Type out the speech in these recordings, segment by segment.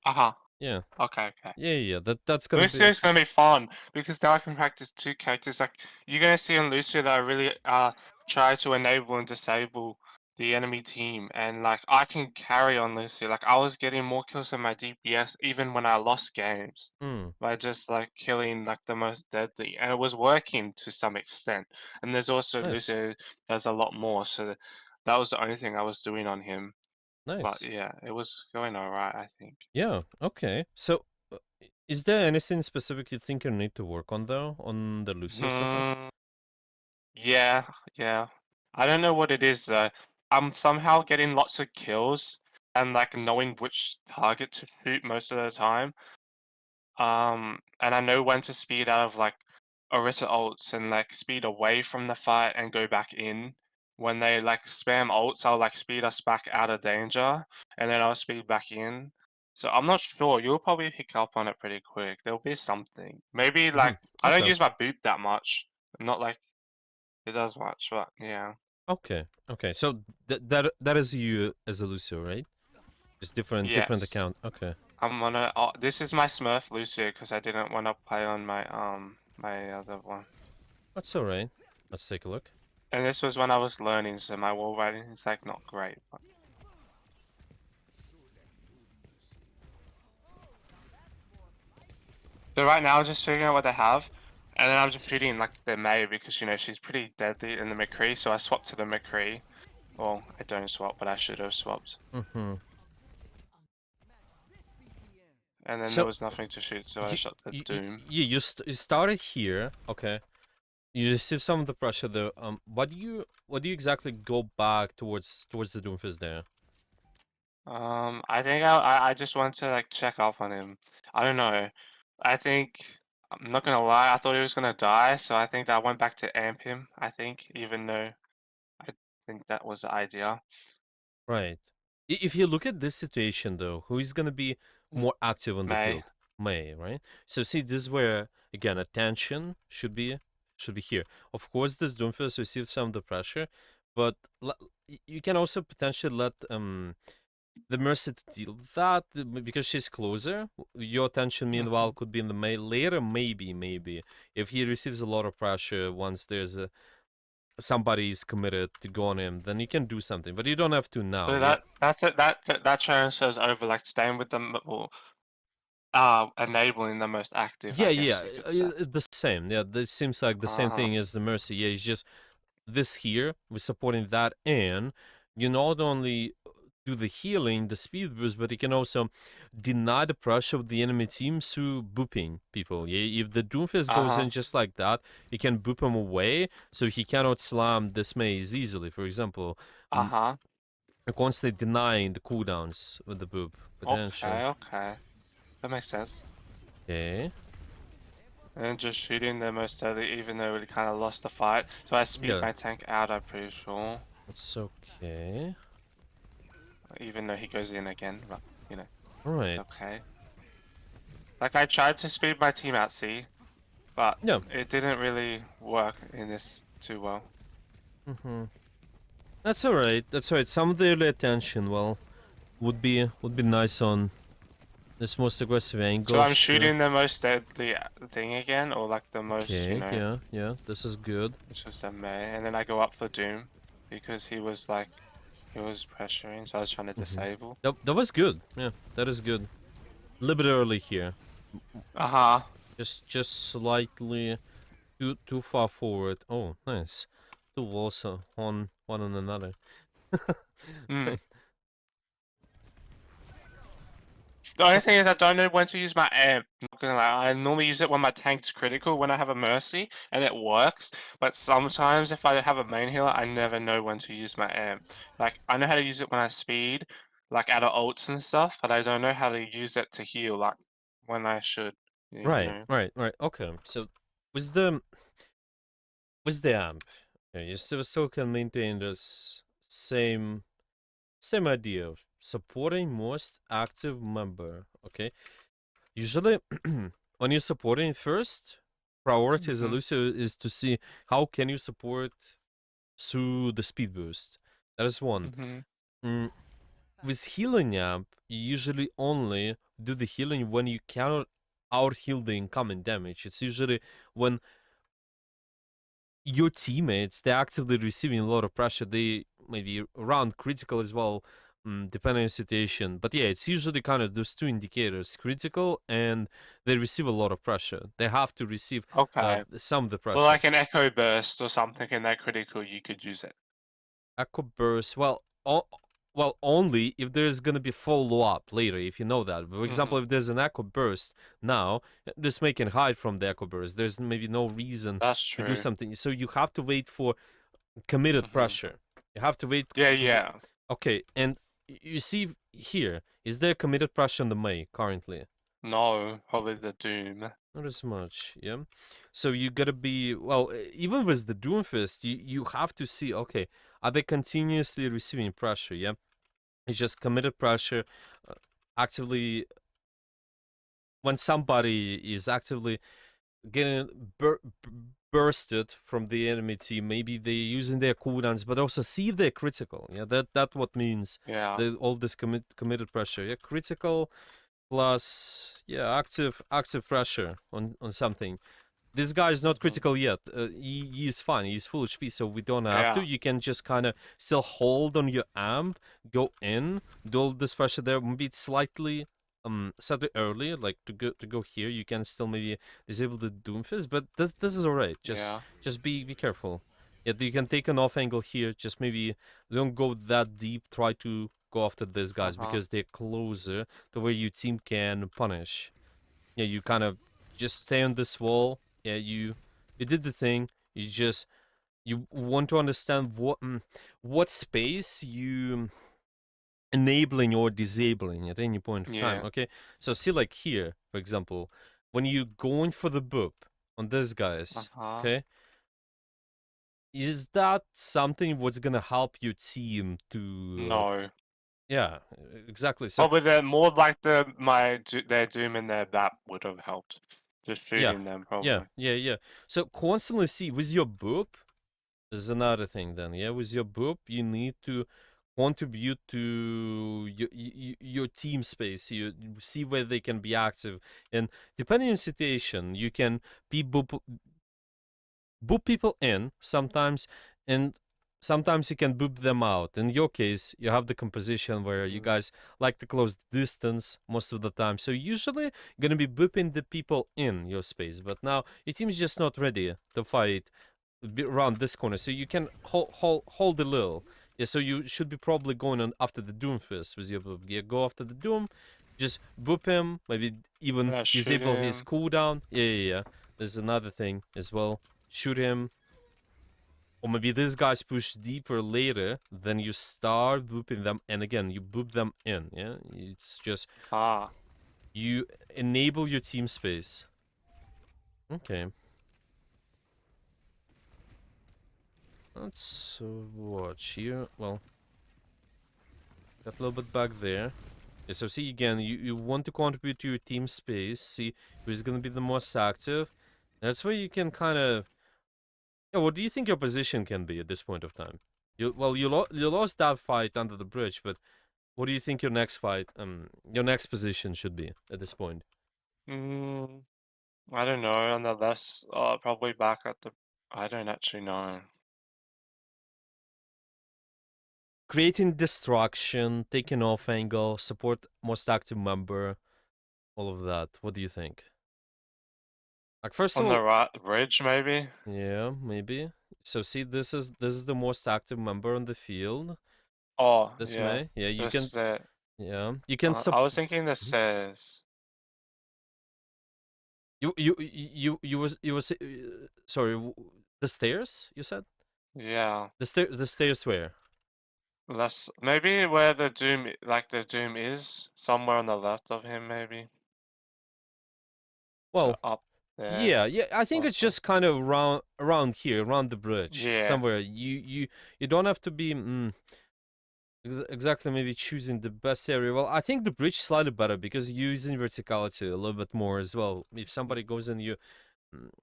Uh-huh. Yeah. Okay, okay. Yeah. That's gonna be. Lucio's gonna be fun because now I can practice two characters. Like you're gonna see on Lucio that I really try to enable and disable the enemy team, and like I can carry on Lucio. Like I was getting more kills than my DPS even when I lost games Hmm. by just like killing like the most deadly, and it was working to some extent. And there's also Nice. Lucio does a lot more, so that was the only thing I was doing on him. But Nice. yeah, it was going alright, I think. Yeah. Okay. So, is there anything specific you think you need to work on though on the Lucio setup? Hmm. Yeah, yeah. I don't know what it is though. I'm somehow getting lots of kills and like knowing which target to shoot most of the time. And I know when to speed out of like Orisa ults and like speed away from the fight and go back in. When they like spam ults, I'll like speed us back out of danger and then I'll speed back in. So I'm not sure. You'll probably pick up on it pretty quick. There'll be something. Maybe Hmm. like I don't Okay. use my boot that much. Not like it does much, but yeah. Okay. Okay. So that is you as a Lucio, right? Just different Yes. account. Okay. I'm gonna. This is my Smurf Lucio because I didn't want to play on my other one. That's all right. Let's take a look. And this was when I was learning, so my wall riding is like not great. But... So right now I'm just figuring out what they have, and then I'm just shooting like the May because you know she's pretty deadly in the McCree, so I swapped to the McCree. Well, I don't swap, but I should have swapped. Mm-hmm. And then there So was nothing to shoot, so I you shot the you Doom. you started here. Okay. You receive some of the pressure though. What do you exactly go back towards the Doomfist there? I think I just want to like check up on him. I don't know. I think I'm not gonna lie. I thought he was gonna die, so I think I went back to amp him. I think, even though I think that was the idea. Right. If you look at this situation though, who is gonna be Mm, more active on the May. field? May, right? So see, this is where again attention should be here. Of course, this Doomfist receives some of the pressure, but you can also potentially let the Mercy to deal that because she's closer. Your attention, meanwhile, Mhm. could be in the May later. Maybe if he receives a lot of pressure once there's a somebody is committed to go on him, then you can do something. But you don't have to now. So Yeah. that's it. That transfers over like staying with them, or enabling the most active, Yeah, I yeah, guess you could say. the same. Yeah, this seems like the same Uh-huh. thing as the Mercy. Yeah, it's just this here, we're supporting that, and you not only do the healing, the speed boost, but you can also deny the pressure of the enemy team through booping people. Yeah, if the Doomfist goes Uh-huh. in just like that, you can boop him away, so he cannot slam this maze easily. For example, Uh-huh. constantly denying the cooldowns with the boop potentially. Okay, okay. That makes sense. Okay. And just shooting the most deadly, even though we kind of lost the fight. So I speed Yeah, my tank out, I'm pretty sure. that's okay. Even though he goes in again, but, you know, All it's right. okay. Like, I tried to speed my team out, see? But Yeah. it didn't really work in this too well. Mm-hmm. That's all right. That's all right. Some of the early attention, well, would be nice on this most aggressive So angle. I'm Sure. shooting the most deadly thing again, or like the most, Okay. Yeah. This is good. which was the May. And then I go up for Doom because he was like, he was pressuring, so I was trying to Mm-hmm. disable. That was good. Yeah, that is good. A little bit early here. Uh-huh. Just slightly too far forward. Oh, nice. Two walls on one on another. Mm. The only thing is I don't know when to use my amp. Not gonna lie. I normally use it when my tank's critical, when I have a mercy, and it works. But sometimes if I have a main healer, I never know when to use my amp. Like I know how to use it when I speed, like out of ults and stuff, but I don't know how to use it to heal, like when I should. You Right. know. Right. Okay. So with the with the amp, okay, you still can maintain this same idea of supporting most active member. Okay, usually when you're supporting first, priority as a Mhm. Lucio is to see how can you support through the speed boost. That is one. Mhm. Mm, with healing amp, you usually only do the healing when you cannot out heal the incoming damage. It's usually when your teammates, they're actively receiving a lot of pressure. They maybe around critical as well, depending on the situation. But yeah, it's usually kind of those two indicators: critical, and they receive a lot of pressure. They have to receive Okay. some of the So pressure. like an echo burst or something in that critical, you could use it. Echo burst. Well, only if there's gonna be follow up later. If you know that. For example, Mm-hmm. if there's an echo burst now, this may can hide from the echo burst. There's maybe no reason That's to do true. something. So you have to wait for committed Mm-hmm. pressure. You have to wait Yeah, to. yeah. Okay, and you see here, is there committed pressure on the May currently? No, probably the Doom. Not as much, yeah. So you gotta be well. Even with the Doomfist, you have to see. Okay, are they continuously receiving pressure? Yeah, it's just committed pressure, uh, actively when somebody is actively getting bursted from the enemy team. Maybe they're using their cooldowns, but also see if they're critical. Yeah, that what means Yeah. all this committed pressure. Yeah, critical plus yeah active pressure on something. This guy is not Mm-hmm. critical yet. He is fine. He's full HP, so we don't have to. Yeah. You can just kind of still hold on your amp, go in, do all this pressure there. Maybe it's slightly early, like to go here. You can still maybe disable the Doomfist, but this is alright. Yeah. Just be careful. Yeah, you can take an off angle here. Just maybe don't go that deep. Try to go after these guys Uh-huh. because they're closer to where your team can punish. Yeah, you kind of just stay on this wall. Yeah, you did the thing. You want to understand what space you enabling or disabling at any point of time. Yeah. Okay, so see like here, for example, when you going for the boop on these guys. Uh-huh. Okay, is that something what's gonna help your team to? No. Yeah, exactly. So Probably the more like their Doom and their BAP would have helped. Just yeah, shooting them yeah, probably. yeah, yeah. So constantly see with your boop. There's another thing then, yeah. With your boop, you need to contribute to your team space. You see where they can be active, and depending on situation, you can be boop people in sometimes, and sometimes you can boop them out. In your case, you have the composition where you Mm. guys like to close the distance most of the time. So usually gonna be booping the people in your space. But now your team's just not ready to fight around this corner, so you can hold a little. Yeah, so you should be probably going on after the Doomfist with your boop. Yeah, go after the Doom, just boop him, maybe even Yeah, shoot disable his him. cooldown. Yeah. There's another thing as well. Shoot him. Or maybe these guys push deeper later, then you start booping them, and again, you boop them in, yeah? It's just, Ah. you enable your team space. Okay. Let's watch here. Well, got a little bit back there. Yeah, so see again, you want to contribute to your team space, see who's gonna be the most active. That's where you can kind of. Yeah, what do you think your position can be at this point of time? You lost that fight under the bridge, but what do you think your next fight, your next position should be at this point? Mm, I don't know. Nonetheless, probably back at the. I don't actually know. Creating destruction, taking off angle, support most active member, all of that. What do you think? Like first of On the all, right bridge, maybe. yeah, maybe. So see, this is the most active member on the field. Oh, This yeah. May, yeah, you can, This. yeah, you can I was thinking the Mhm. stairs. You was sorry, the stairs you said Yeah. the stairs where? Less. Maybe where the Doom, like the Doom is, somewhere on the left of him, maybe. So Well, up there yeah, I think or it's just kind of around here, around the bridge, Yeah. somewhere. You don't have to be exactly maybe choosing the best area. Well, I think the bridge slightly better because you're using verticality a little bit more as well. If somebody goes in you,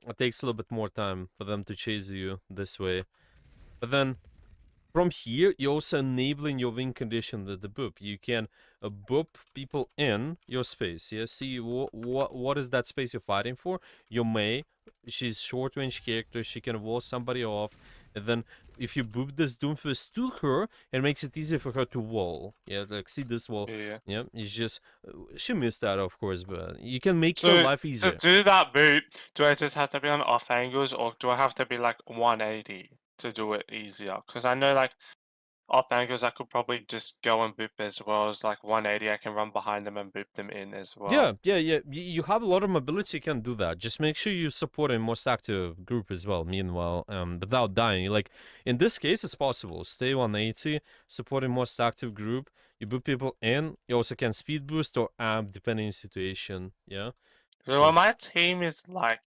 it takes a little bit more time for them to chase you this way. But then from here, you're also enabling your win condition with the boop. You can boop people in your space. Yeah, see what is that space you're fighting for? Your Mei, she's short range character. She can wall somebody off, and then if you boop this Doomfist to her, it makes it easier for her to wall. Yeah, like see this wall. Yeah. Yeah, it's just she missed that, of course, but you can make her So life to easier. do that boot, do I just have to be on off angles, or do I have to be like 180 to do it easier? Because I know like off angles, I could probably just go and boop as well as like 180. I can run behind them and boop them in as Yeah, well. yeah, yeah. You have a lot of mobility. You can do that. Just make sure you support a most active group as well. Meanwhile, without dying, like in this case, it's possible. Stay 180, support a most active group. You boot people in. You also can speed boost or amp depending on the situation. Yeah. So So when my team is like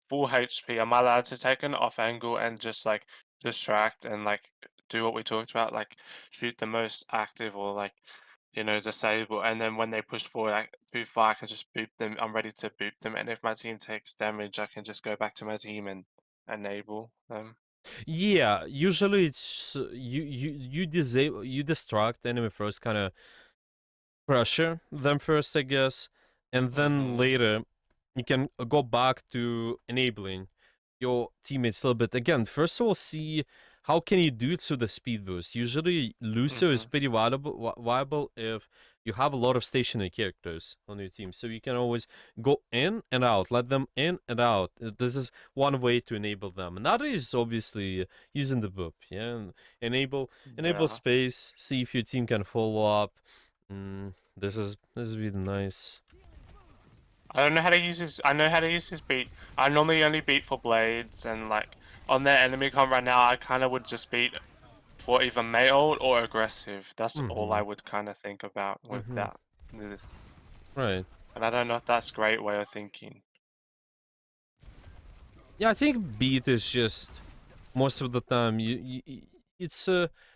full HP, am I allowed to take an off angle and just like distract and like do what we talked about, like shoot the most active or like disable, and then when they push forward like too far, I can just boop them. I'm ready to boop them, and if my team takes damage, I can just go back to my team and enable them. yeah, usually it's you disable you distract enemy first, kind of pressure them first, I guess, and then Mhm. later you can go back to enabling your teammates a little bit. Again, first of all, see how can you do it through the speed boost. Usually, Lucio is Mhm. pretty viable if you have a lot of stationary characters on your team, so you can always go in and out, let them in and out. This is one way to enable them. Another is obviously using the boop. Yeah, and enable Yeah. space. See if your team can follow up. This is really nice. I don't know how to use his. I know how to use his beat. I normally only beat for blades, and like on their enemy comp right now, I kind of would just beat for either male or aggressive. That's all I Mm-hmm. would kind of think about with Mm-hmm. that. Right. And I don't know if that's a great way of thinking. Yeah, I think beat is just most of the time it's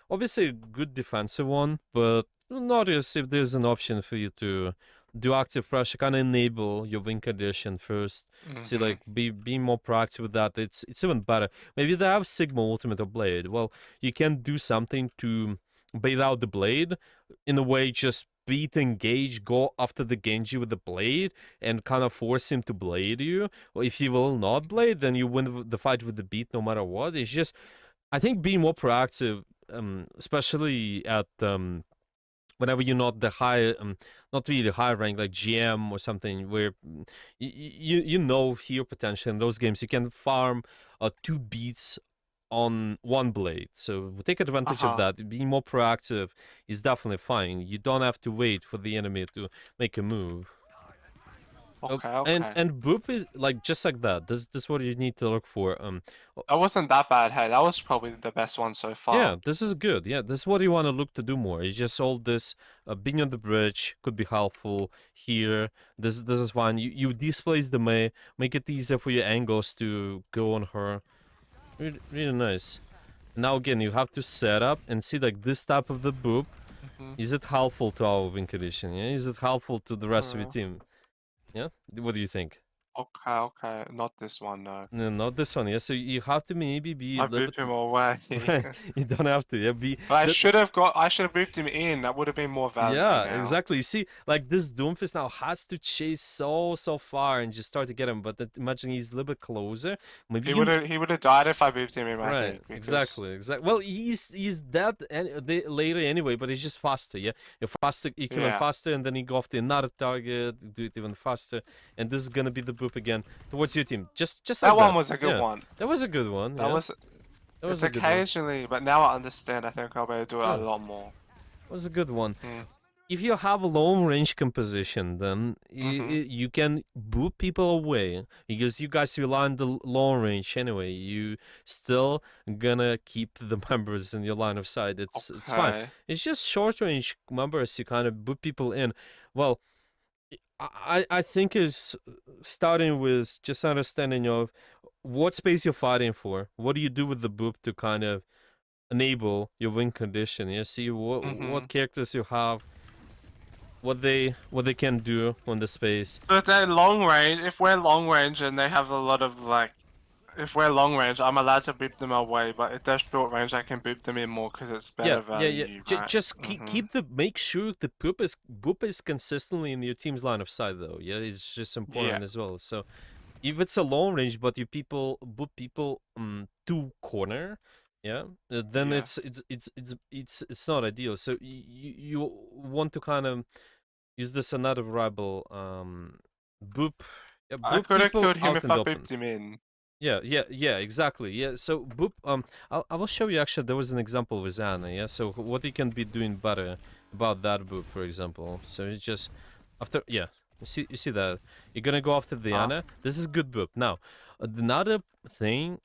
obviously a good defensive one, but notice if there's an option for you to do active pressure, kind of enable your win condition first. See, Mhm. like be more proactive with that. It's even better. Maybe they have Sigma Ultimate or Blade. Well, you can do something to bait out the blade in a way, just beat engage, go after the Genji with the blade, and kind of force him to blade you. Or if he will not blade, then you win the fight with the beat no matter what. It's just, I think being more proactive, especially at whenever you're not the high, not really high rank like GM or something, where you know your potential in those games, you can farm two beats on one blade. So take advantage of Uh-huh. that. Being more proactive is definitely fine. You don't have to wait for the enemy to make a move. Okay, And okay. boop is like just like that. This is what you need to look for. That wasn't that bad, hey. That was probably the best one so Yeah, far. this is good. Yeah, this is what you want to look to do more. It's just all this being on the bridge could be helpful here. This is fine. You displace the Mei, make it easier for your angles to go on her. Really nice. Now again, you have to set up and see like this type of the boop. Mhm. Is it helpful to our win condition? Yeah, is it helpful to the rest of your Uh, team? Yeah, what do you think? okay, okay. Not this one, no. No, not this one. Yeah, so you have to maybe be a I little booped bit. him away. Right, you don't have to. Yeah, be But the, I should have booped him in. That would have been more value yeah, now. exactly. You see, like this Doomfist now has to chase so far and just start to get him. But imagine he's a little bit closer. Maybe you He would have died if I booped him in, I right, think, because exactly, exactly. Well, he's dead later anyway, but he's just faster. Yeah, you're faster. You kill him yeah. faster, and then you go after another target, do it even faster, and this is gonna be the boop again towards your team. Just That like one that. was a good Yeah, one. that was a good one. That Yeah, was that was it's a good one. occasionally, but now I understand. I think I'll be able to do it a Yeah, lot more. that was a good one. Mm. If you have a long range composition, then Mhm. you can boot people away because you guys rely on the long range anyway. You still gonna keep the members in your line of sight. It's fine. Okay. It's just short range members. You kind of boot people in. Well, I think is starting with just understanding of what space you're fighting for. What do you do with the boop to kind of enable your win condition? You see what Mhm. characters you have, what they can do on the space. But they're long range. If we're long range and they have a lot of like if we're long range, I'm allowed to boop them away, but if they're short range, I can boop them in more because it's Yeah, better yeah, yeah. value, right? Just keep the make sure the boop is consistently in your team's line of sight though. Yeah, it's just Yeah, important as well. So if it's a long range, but you people boop people to corner, yeah, then yeah. it's not ideal. So you want to kind of use this another variable boop, yeah, I boop could have people killed him out if in I the open. booped him in. Yeah, exactly. Yeah, so boop. I will show you. Actually, there was an example with Anna. Yeah, so what you can be doing better about that boop, for example. So it's just after. Yeah, you see that you're gonna go after the Huh? Anna. This is good boop. Now, another thing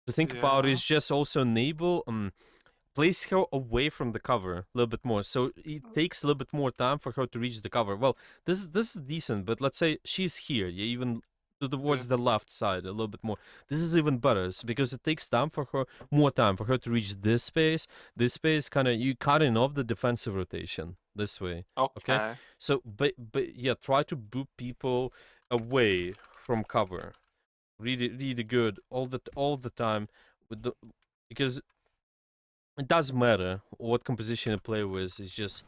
to think about Yeah. is just also enable place her away from the cover a little bit more. So it takes a little bit more time for her to reach the cover. Well, this is decent, but let's say she's here, yeah, even Yeah. towards the left side a little bit more. This is even better because it takes time for her, more time for her to reach this space. This space kind of you cutting off the defensive rotation this way. Okay, Okay. so but yeah, try to boot people away from cover. Really good all the time with the because it doesn't matter what composition you play with. It's just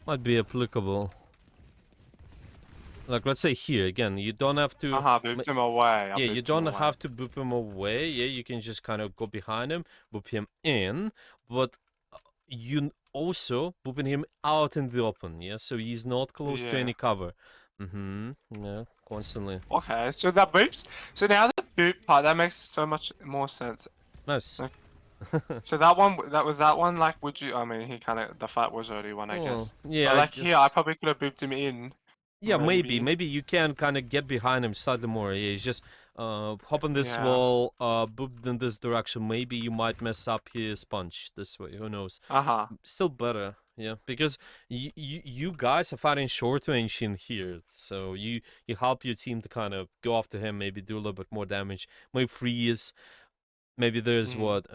might be applicable. Like let's say here again, you don't have to. Booped him away. I Yeah, you booped him don't away. have to boop him away. Yeah, you can just kind of go behind him, boop him in, but you also booping him out in the open. Yeah, so he's not close to Yeah. any cover. Yeah, constantly. Okay, so that boops. So now the boop part that makes so much more sense. Nice. Like, so that one, that one. Like, would you? I mean, he kind of the fight was already won, I Oh, guess. yeah, But I like here, I guess. probably could have booped him in. Yeah, maybe. Maybe. Maybe you can kind of get behind him slightly more. Yeah, he's just hop on this Yeah. wall, boop in this direction. Maybe you might mess up his punch this way. Who knows? Uh-huh. Still better, yeah, because you guys are fighting short range in here, so you help your team to kind of go after him, maybe do a little bit more damage, maybe freeze. Maybe there's Mm. what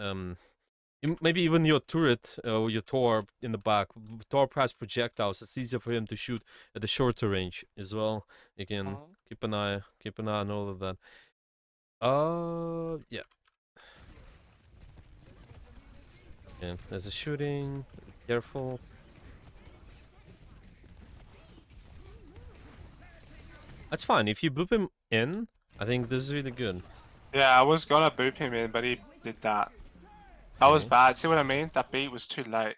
maybe even your turret or your Tor in the back. Tor has projectiles. It's easier for him to shoot at the shorter range as well. You can Mhm. keep an eye on all of that. Yeah. Yeah. There's a shooting. Careful. That's fine. If you boop him in, I think this is really good. Yeah, I was gonna boop him in, but he did that. That was Okay. bad. See what I mean? That beat was too late.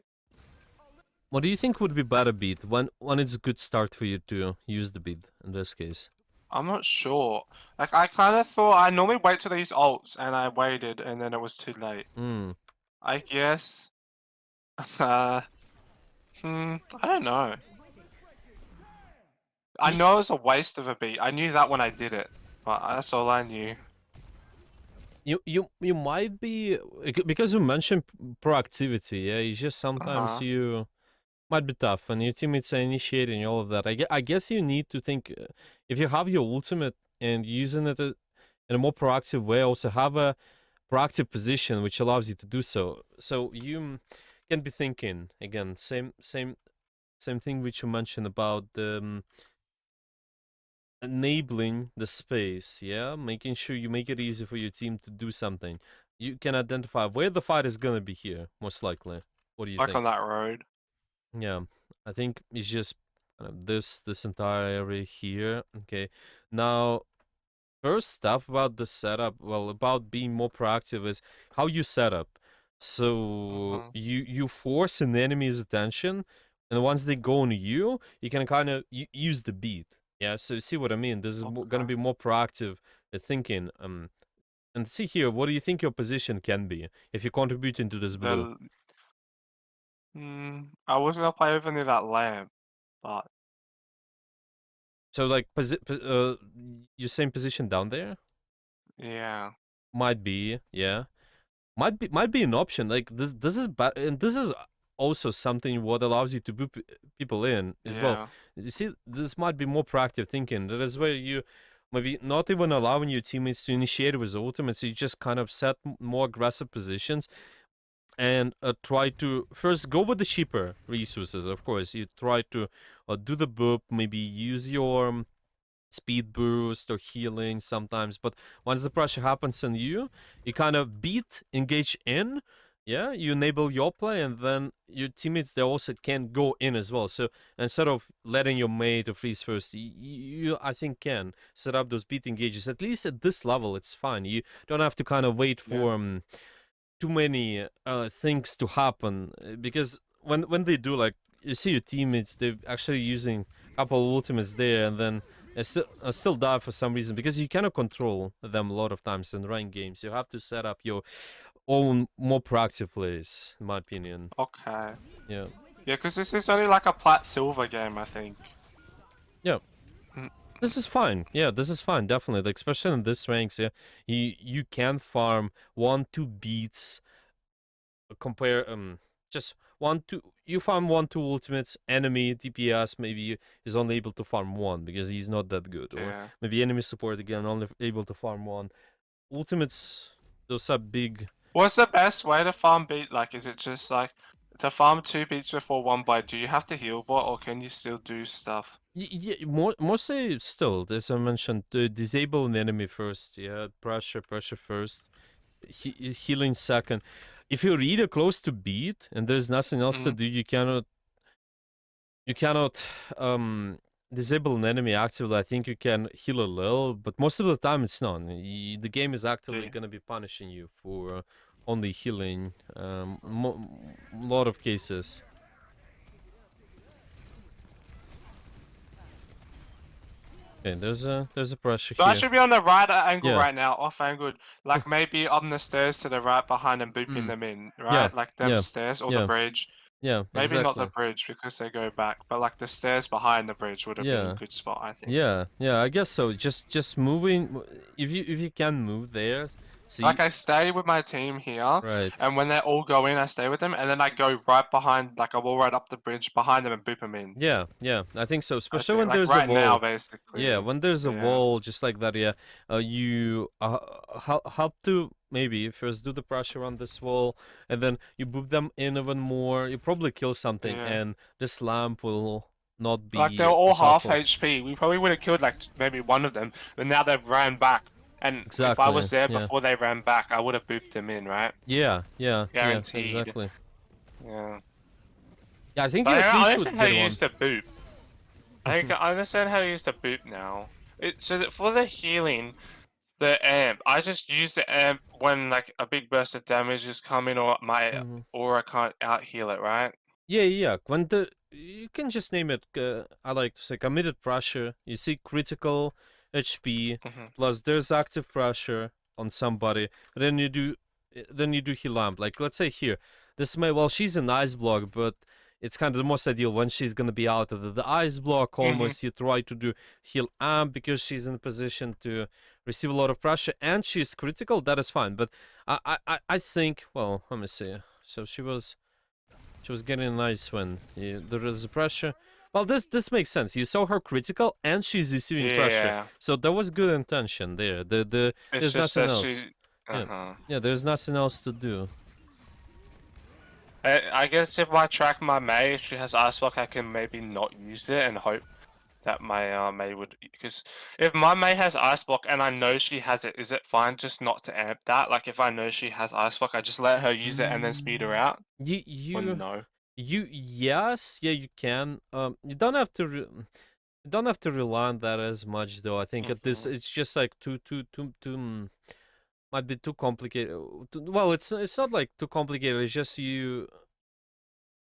What do you think would be Like, better beat? When it's a good start for you to use the beat in this case? I'm not sure. Like, I kind of thought I normally wait till these ults, and I waited, and then it was too late. Hmm. I guess. Uh, I don't know. I You, know it was a waste of a beat. I knew that when I did it, but that's all I knew. you might be because you mentioned proactivity. Yeah, it's just sometimes Uh-huh. you might be tough and your teammates are initiating all of that. I guess you need to think if you have your ultimate and using it in a more proactive way, also have a proactive position which allows you to do so. So you can be thinking again, same thing which you mentioned about enabling the space, yeah, making sure you make it easy for your team to do something. You can identify where the fight is gonna be here, most likely. What do you Like on think? that road. Yeah, I think it's just this entire area here. Okay, now first step about the setup, well, about being more proactive is how you set up. So Mm-hmm. you force an enemy's attention, and once they go on you, you can kind of use the beat. Yeah, so see what I mean? This is gonna Okay. be more proactive thinking. And see here, what do you think your position can be if you contribute into this blue? The I was gonna play over near that lamp, but So like, your same position down there yeah, might be, yeah. Might be an option. Like this is bad, and this is also something what allows you to boot people in as well. yeah. You see, this might be more proactive thinking. That is where you maybe not even allowing your teammates to initiate with ultimates. You just kind of set more aggressive positions and try to first go with the cheaper resources. Of course, you try to do the boop. Maybe use your speed boost or healing sometimes. But once the pressure happens on you, you kind of beat, engage in. Yeah, you enable your play, and then your teammates they also can go in as well. So instead of letting your mate to freeze first, you I think can set up those beat engages. At least at this level, it's fine. You don't have to kind of wait Yeah. for too many things to happen because when they do, like you see your teammates, they're actually using a couple of ultimates there, and then still die for some reason because you cannot control them a lot of times in ranked games. You have to set up your own more proactive plays, in my opinion. Okay. Yeah. Yeah, because this is only like a Plat Silver game, I think. Yeah. Mm, This is fine. Yeah, this is fine, definitely. Like especially in this ranks, yeah, you can farm 1-2 beats compare just 1-2 you farm 1-2 ultimates, enemy DPS maybe is only able to farm one because he's not that good, or yeah. maybe enemy support again only able to farm one. Ultimates, those are big. What's the best way to farm beat? Like, is it just like to farm 2 beats before 1 bite? Do you have to heal bot, or can you still do stuff? Yeah, mostly still, as I mentioned, disable an enemy first. Yeah, pressure first, healing second. If you're really close to beat and there's nothing else to Mm, do, you cannot disable an enemy actively. I think you can heal a little, but most of the time it's not. The game is actively yeah. gonna be punishing you for only healing. Lot of cases. Okay, there's a pressure So I here. should be on the right angle Yeah. right now, off angled, like maybe on the stairs to the right behind them, booping Mm. them in, Yeah. right? Like them Yeah. stairs or the Yeah. bridge. Yeah. Maybe not the Exactly. bridge because they go back, but like the stairs behind the bridge would have been a Yeah. good spot, I think. Yeah. Yeah. I guess so. Just moving. If you can move there, Like see. I stay with my team here, Right. and when they all go in, I stay with them, and then I go right behind, like I will right up the bridge behind them and boop them in. Yeah. Yeah. I think so. I Especially think, when like there's a right now, wall. Yeah, basically. when there's a Yeah. wall just like that, yeah, you help to maybe first do the pressure on this wall, and then you boop them in even more. You probably kill something, Yeah. and this lamp will not Like they're be all as half helpful. HP. We probably would have killed like maybe one of them, but now they've ran back. And if I Exactly. was there Yeah. before they ran back, I would have booped them in, right? Yeah. Yeah. Yeah. Guaranteed. Exactly. Yeah. Yeah, I think But you at I least would understand how get to one. use the boop. I think I understand how to use the boop now. So that for the healing, the amp, I just use the amp when like a big burst of damage is coming or my Mhm. aura can't out heal it, right? Yeah, yeah. When the you can just name it. I like to say committed pressure. You see critical HP Hmm. plus there's active pressure on somebody. Then you do heal lamp. Like let's say here, this may well she's an ice block, but it's kind of the most ideal when she's gonna be out of the ice block. Hmm. Almost you try to do heal amp because she's in a position to receive a lot of pressure and she's critical. That is fine. But I think well let me see. So she was getting a nice win. There is a pressure. Well, this makes sense. You saw her critical, and she's receiving pressure, Yeah. so there was good intention there. It's There's just nothing that else. she. Yeah, Uh-huh. yeah. There's nothing else to do. I guess if I track my May, if she has Ice Block, I can maybe not use it and hope that my May would. Because if my May has Ice Block and I know she has it, is it fine just not to amp that? Like if I know she has Ice Block, I just let her use it and then speed her Mm, out? you Or you no? yes, yeah, you can. You don't have to. You don't have to rely on that as much, though. I think at this, Hmm. it's just like too. Might be too complicated. Well, it's not like too complicated. It's just you.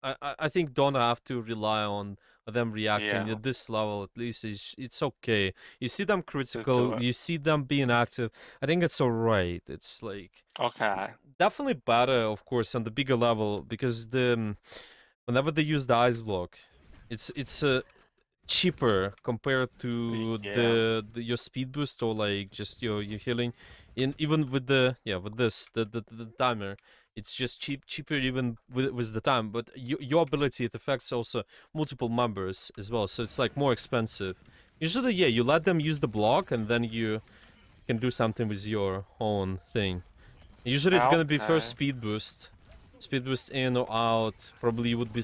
I think don't have to rely on them reacting Yeah, at this level. At least it's okay. You see them to do critical. it. You see them being active. I think it's alright. It's like Okay. definitely better, of course, on the bigger level because whenever they use the ice block, it's cheaper compared to Yeah. the your speed boost or like just your healing. In even with the yeah with this the timer, it's just cheaper even with the time. But your ability it affects also multiple members as well, so it's like more expensive. Usually, yeah, you let them use the block and then you can do something with your own thing. Usually it's gonna be first Okay. speed boost. Speed boost in or out. Probably would be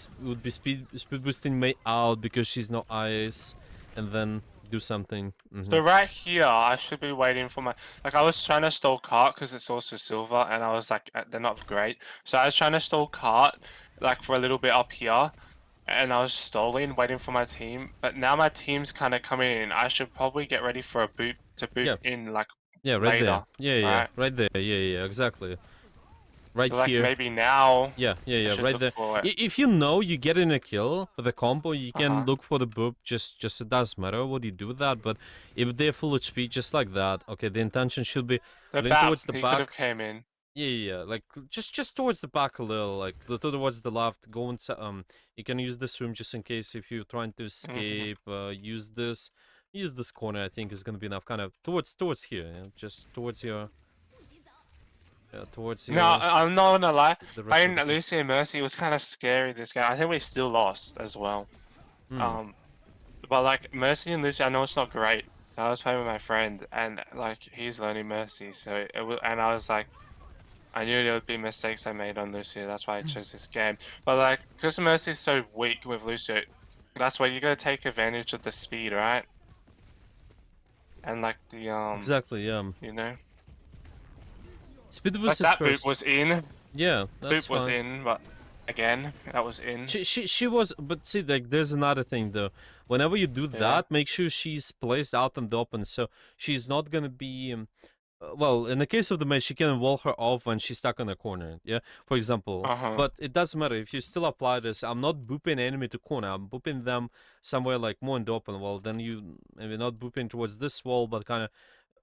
speed boosting May out because she's no ice, and then do something. So right here, I should be waiting for my like I was trying to stall cart because it's also silver, and I was like they're not great. So I was trying to stall cart like for a little bit up here, and I was stalling, waiting for my team. But now my team's kind of coming in. I should probably get ready for a boot to boot Yeah, in like yeah, right there. later, Yeah, right? right there. Yeah, exactly. Right So like here. maybe now I Yeah, should right look there. for it. If you know you're getting a kill for the combo, you can Uh-huh. look for the boop. Just it doesn't matter what you do with that. But if they're full HP, just like that, okay, the intention should be The lean BAP, towards the he could have back. came in. Yeah, like just towards the back a little, like towards the left. Go inside. You can use this room just in case if you're trying to Hmm. escape. Use this corner. I think is gonna be enough. Kind of towards here, yeah? Just towards No, your I'm not gonna lie. the rest of Playing the team. Lucio Mercy was kind of scary this game. I think we still lost as well. Hmm. Um, but like Mercy and Lucio, I know it's not great. I was playing with my friend, and like he's learning Mercy, so it was, and I was like, I knew there would be mistakes I made on Lucio. That's why I chose this game. But like, because Mercy is so weak with Lucio, that's why you gotta take advantage of the speed, right? And like the Exactly. Yeah. you know, Speed like boost is that boot first. was in. Yeah, that's Boot was fine. in, but again, that was in. She was, but see, like, there's another thing though. Whenever you do Yeah. that, make sure she's placed out in the open, so she's not gonna be. Well, in the case of the mage, she can wall her off when she's stuck in a corner. Yeah, for example. Uh-huh. But it doesn't matter if you still apply this. I'm not booping enemy to corner. I'm booping them somewhere like more in the open. Well, then you maybe not booping towards this wall, but kind of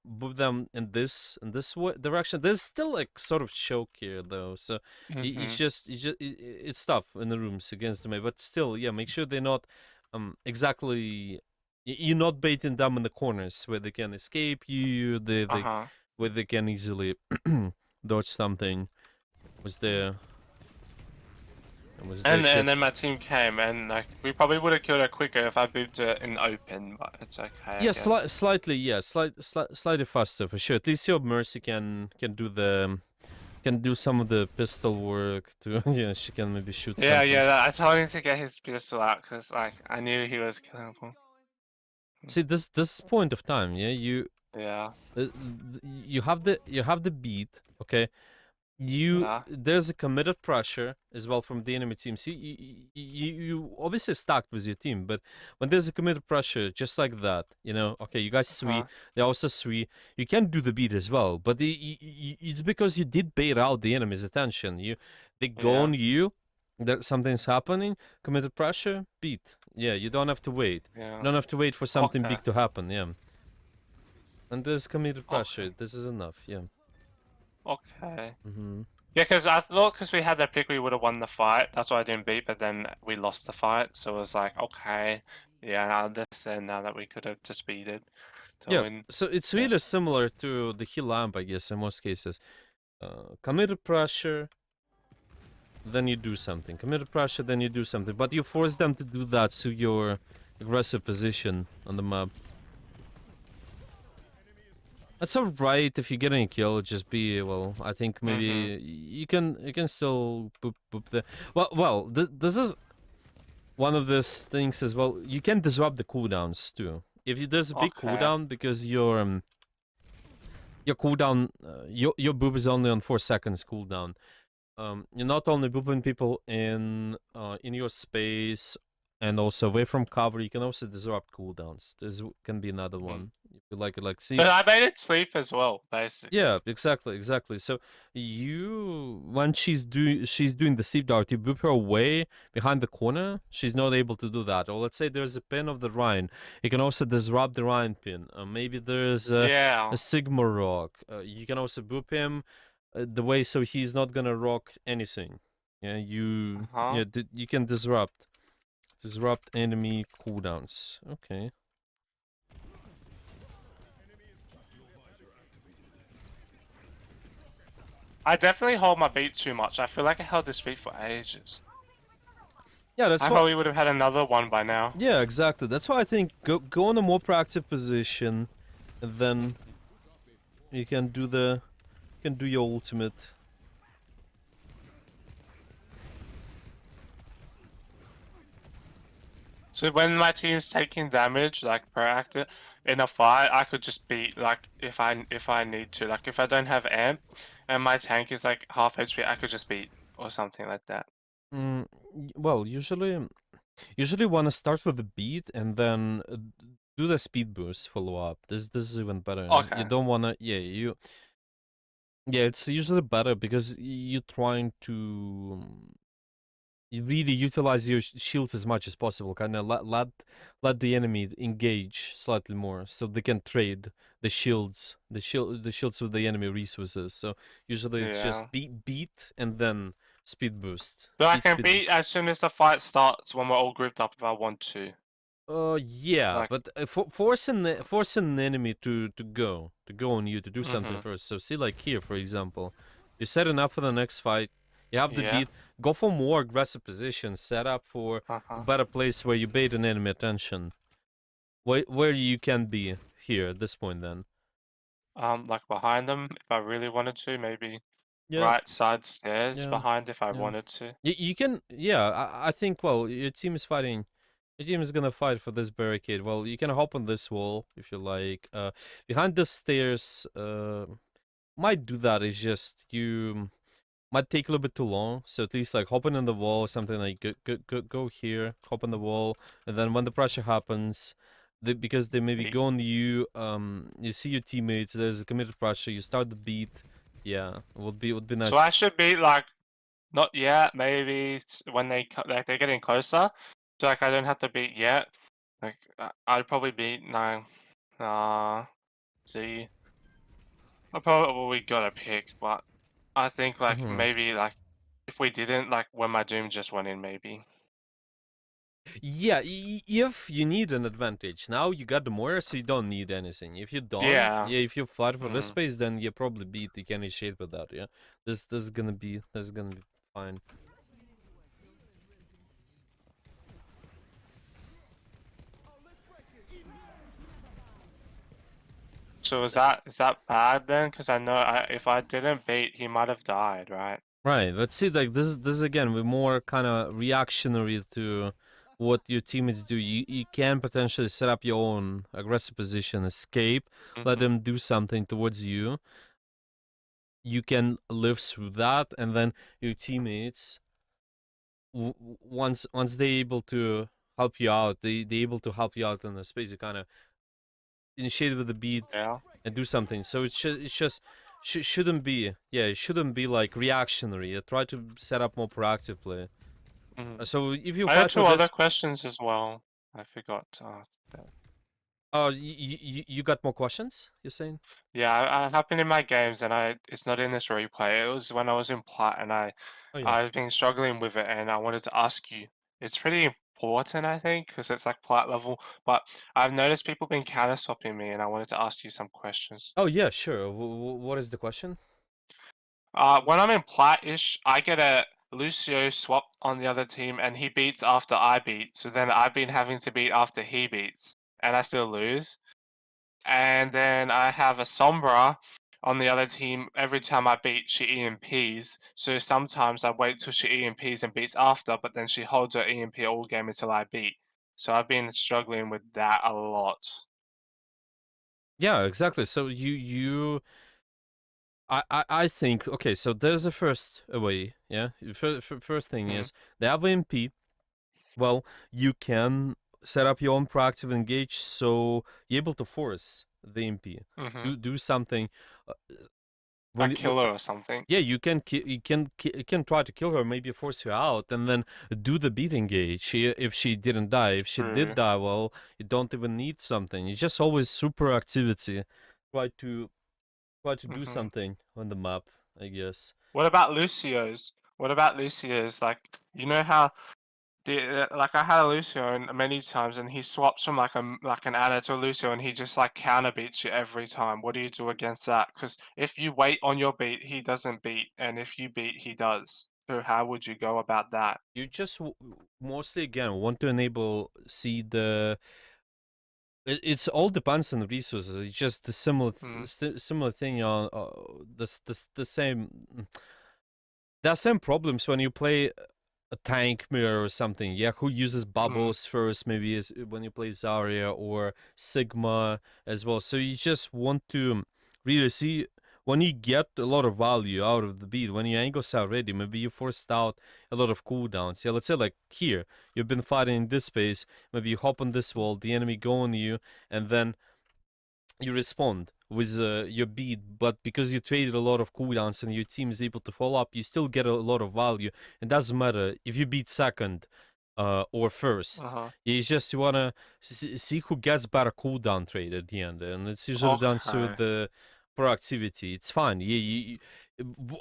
move them in this direction. There's still like sort of choke here though, so it's Mhm. just it's tough in the rooms against them. But still, yeah, make sure they're not exactly you're not baiting them in the corners where they can escape you. They Uh-huh. where they can easily dodge something. Was there? Was there And kid? then my team came, and like we probably would have killed her quicker if I booped it in open, but it's okay, I Yeah, guess. slightly. Yeah, slightly faster for sure. At least your Mercy can do the can do some of the pistol work too. Yeah, she can maybe shoot Yeah, something. yeah. I told him to get his pistol out because like I knew he was killable. See, this point of time, yeah, Yeah. uh, you have the beat, okay. Yeah. There's a committed pressure as well from the enemy team. See, you obviously stacked with your team, but when there's a committed pressure just like that, okay, you guys three, Uh-huh. they're also three. You can do the beat as well, but it's because you did bait out the enemy's attention. They go Yeah. on you, that something's happening. Committed pressure, beat. Yeah, you don't have to wait. You Yeah. don't have to wait for something Okay. big to happen. Yeah, and there's committed Okay. pressure. This is enough. Yeah. Okay. Mm-hmm. Yeah, because I thought because we had that pick, we would have won the fight. That's why I didn't beat, but then we lost the fight. So it was like, okay, yeah, I understand now that we could have just beat it to Yeah, win. so it's Yeah. really similar to the heal lamp, I guess, in most cases. Committed pressure, then you do something. Committed pressure, then you do something. But you force them to do that to your aggressive position on the map. That's alright if you're getting a kill, just be, well, I think maybe Mm-hmm. you can still boop the... Well, this is one of those things as well. You can disrupt the cooldowns too. If there's a big Okay. cooldown because your cooldown, your boob is only on 4 seconds cooldown. You're not only booping people in your space and also away from cover. You can also disrupt cooldowns. There's can be another Mm-hmm. one if you like it. Like see, But I made it sleep as well, basically. yeah, exactly. So when she's doing the sleep dart, you boop her away behind the corner. She's not able to do that. Or let's say there's a pin of the Rhine. You can also disrupt the Rhine pin. Maybe there's a Yeah. Sigma rock. You can also boop him the way so he's not gonna rock anything. Yeah, Uh-huh. you can disrupt enemy cooldowns. Okay. I definitely hold my beat too much. I feel like I held this beat for ages. Yeah, that's I what. probably would have had another one by now. Yeah, exactly. That's why I think go in a more proactive position, and then you can do your ultimate. So when my team's taking damage, like proactive in a fight, I could just beat like if I need to. Like if I don't have amp and my tank is like half HP, I could just beat or something like that. Well, usually want to start with the beat and then do the speed boost follow up. This is even better. You Okay. don't want to, yeah, it's usually better because you're trying to you really utilize your shields as much as possible. Kind of let the enemy engage slightly more, so they can trade the shields with the enemy resources. So usually it's Yeah. just beat and then speed boost, But I beat can speed beat boost. as soon as the fight starts when we're all grouped up if I want to. Yeah, Like, but forcing the enemy to go on you to do something mhm. first. So see, like here, for example, you set enough for the next fight. You have the Yeah. beat. Go for more aggressive position. Set up for a Uh-huh. better place where you bait an enemy attention. Where you can be here at this point, then. Like behind them if I really wanted to, maybe Yeah, right side stairs yeah, behind if I yeah. wanted to. You can. Yeah, I think. Well, your team is fighting. Your team is gonna fight for this barricade. Well, you can hop on this wall if you like. Behind the stairs. Might do that. It's just you might take a little bit too long. So at least like hopping on the wall or something like go here, hop on the wall, and then when the pressure happens, because they maybe Beat. go on you, you see your teammates. There's a committed pressure. You start the beat. Yeah, would be So nice. I should beat like not yet, maybe when like they're getting closer. So like I don't have to beat yet. Like I'd probably beat 9. See, I probably gotta pick, but I think like Hmm. maybe like if we didn't like when my doom just went in, maybe. Yeah, if you need an advantage now, you got the Moira, so you don't need anything. If you don't, Yeah. yeah, if you fight for this Mm. space, then you probably beat. You can initiate with that. Yeah, this is gonna be fine. So is that bad then? Because I know if I didn't beat, he might have died, right? Right. Let's see. Like this again. We're more kind of reactionary to what your teammates do. You can potentially set up your own aggressive position, escape, let Mm-hmm. them do something towards you. You can live through that, and then your teammates, once they're able to help you out, they able to help you out in the space. You kind of initiate with the beat Yeah. and do something. So it's just shouldn't be, yeah, it shouldn't be like reactionary. Try to set up more proactively. Mm. So if you I had fight two for other this, questions as well. I forgot to ask them. oh, you got more questions? You're saying? Yeah, I happened in my games, and it's not in this replay. It was when I was in Plat, and Oh yeah. I've been struggling with it, and I wanted to ask you. It's pretty important, I think, because it's like Plat level. But I've noticed people been counter swapping me, and I wanted to ask you some questions. Oh yeah, sure. What is the question? When I'm in Plat-ish, I get a Lucio swap on the other team, and he beats after I beat. So then I've been having to beat after he beats, and I still lose. And then I have a Sombra on the other team. Every time I beat, she EMPs. So sometimes I wait till she EMPs and beats after, but then she holds her EMP all game until I beat. So I've been struggling with that a lot. Yeah, exactly. So I think okay. So there's the first way. Yeah, first thing Mm, is the AVMP. Well, you can set up your own proactive engage, so you're able to force the MP. mm-hmm. Do something. Uh, A when killer or something. yeah, you can try to kill her, maybe force her out, and then do the beat engage. If she didn't die, if she did True. die, well, you don't even need something. It's just always super activity. Try to do Mm-hmm. something on the map, I guess. What about Lucio's? What about Lucio's? Like, you know how like I had a Lucio many times, and he swaps from like an Ana to a Lucio, and he just like counter beats you every time. What do you do against that? Because if you wait on your beat, he doesn't beat, and if you beat, he does. So how would you go about that? You just mostly again want to enable see the it's all depends on the resources. It's just the Mm, similar thing on the same. There are same problems when you play a tank mirror or something. Yeah, who uses Mm, bubbles first? Maybe is when you play Zarya or Sigma as well. So you just want to really see when you get a lot of value out of the beat. When your angles are ready, maybe you forced out a lot of cooldowns. Yeah, let's say like here, you've been fighting in this space. Maybe you hop on this wall, the enemy go on you, and then you respond with your beat, but because you traded a lot of cooldowns and your team is able to follow up, you still get a lot of value. It doesn't matter if you beat second or first. uh-huh. It's just you wanna see who gets better cooldown trade at the end, and it's usually done through Okay. the proactivity. It's fine.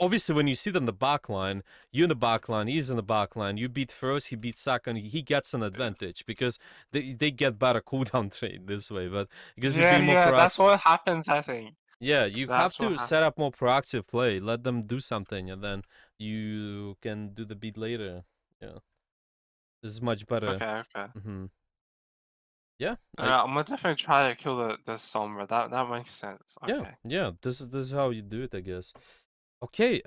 Obviously, when you sit on the back line, you in the back line, he's in the back line. You beat first, he beats second. He gets an advantage because they get better cooldown trade this way. But because you're Yeah, being more yeah, that's proactive. what happens, I think. Yeah, you have That's what to set happens. up more proactive play. Let them do something, and then you can do the beat later. Yeah, this is much better. Okay, okay. Yeah, I'm gonna definitely try to kill the Sombra. That makes sense. yeah, Okay. yeah. This is how you do it, I guess. Okay,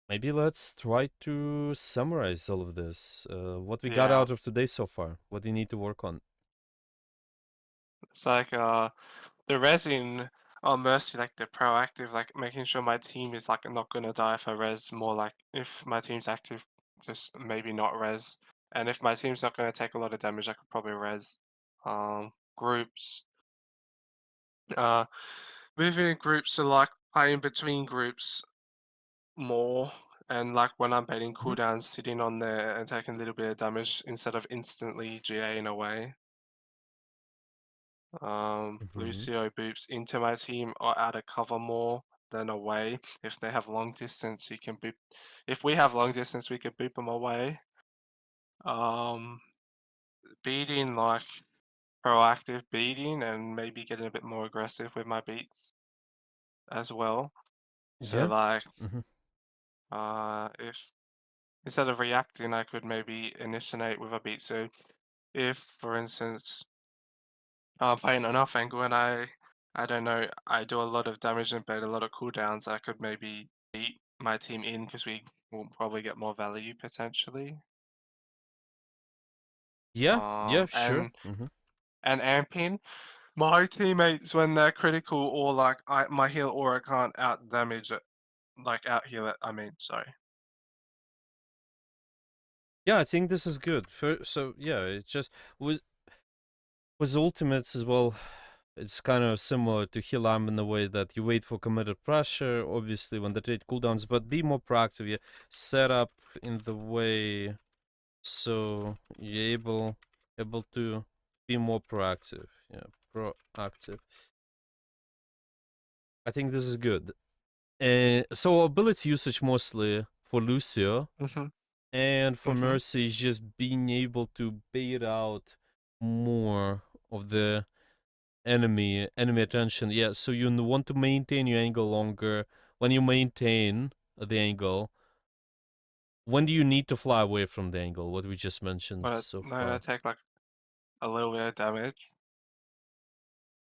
maybe let's try to summarize all of this. What we got Yeah. out of today so far. What do you need to work on? It's like the resin on Mercy, like the proactive, like making sure my team is like not gonna die if I res, more like if my team's active, just maybe not res. And if my team's not gonna take a lot of damage, I could probably res. Groups. Uh Moving in groups to like playing between groups more, and like when I'm baiting Hmm. cooldowns, sitting on there and taking a little bit of damage instead of instantly GAing away. Hmm. Lucio boops into my team or out of cover more than away. If they have long distance, you can boop. If we have long distance, we can boop them away. Um, Beating, like proactive beating and maybe getting a bit more aggressive with my beats as well. So Yeah. like, Hmm. if instead of reacting, I could maybe initiate with a beat. So if, for instance, playing an off angle and I don't know, I do a lot of damage and bait a lot of cooldowns, I could maybe beat my team in because we will probably get more value potentially. Yeah. Yeah. Um, Sure. and and amping my teammates when they're critical or like my heal aura can't out damage it, like out heal it. I mean, sorry. Yeah, I think this is good. So yeah, it just with ultimates as well. It's kind of similar to Hilam in the way that you wait for committed pressure, obviously when the trade cooldowns, but be more proactive. You set up in the way so you're able to be more proactive. Yeah, proactive. I think this is good. So ability usage mostly for Lucio Mhm. and for Mhm. Mercy is just being able to bait out more of the enemy attention. Yeah, so you want to maintain your angle longer. When you maintain the angle, when do you need to fly away from the angle? What we just mentioned But so no, far. take like a little bit of damage,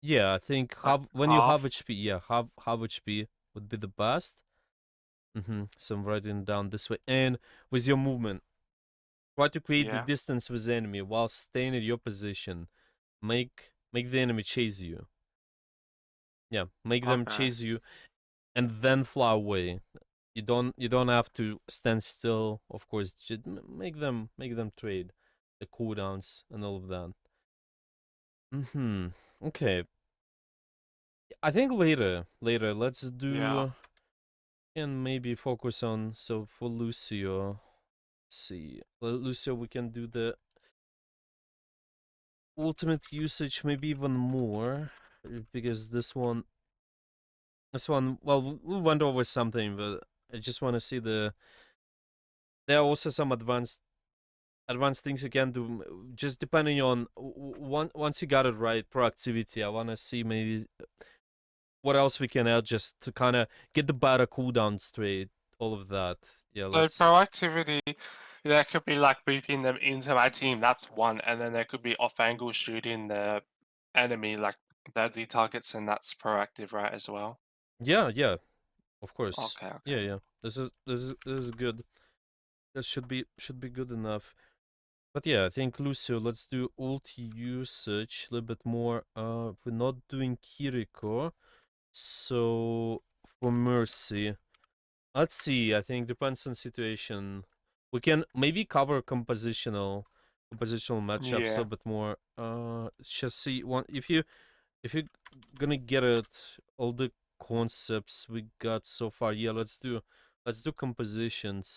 Yeah, I think like have when you have half. HP, yeah, have HP would be the best. So I'm writing down this way. And with your movement, try to create the Yeah. distance with the enemy while staying at your position. Make the enemy chase you. Yeah, make them Okay. chase you and then fly away. You don't have to stand still. Of course, just make them trade the cooldowns and all of that. Okay, I think later let's Yeah. do and maybe focus on so for Lucio. Let's see, Lucio, we can do the ultimate usage maybe even more because this one well we went over something, but I just want to see there are also some advanced things you can do just depending on once you got it right proactivity. I want to see maybe what else we can add just to kind of get the better cooldown straight, all of that. Yeah, So let's proactivity, there could be like booping them into my team. That's one, and then there could be off angle shooting the enemy like deadly targets, and that's proactive, right, as well. yeah, of course. Okay, Yeah, okay. yeah, this is good. That should be good enough. But yeah, I think Lucio, let's do ult usage a little bit more. We're not doing Kiriko, so for Mercy, let's see. I think depends on situation. We can maybe cover compositional matchups a Yeah. little bit more. Just see one if you're gonna get it, all the concepts we got so far. Yeah, let's do compositions.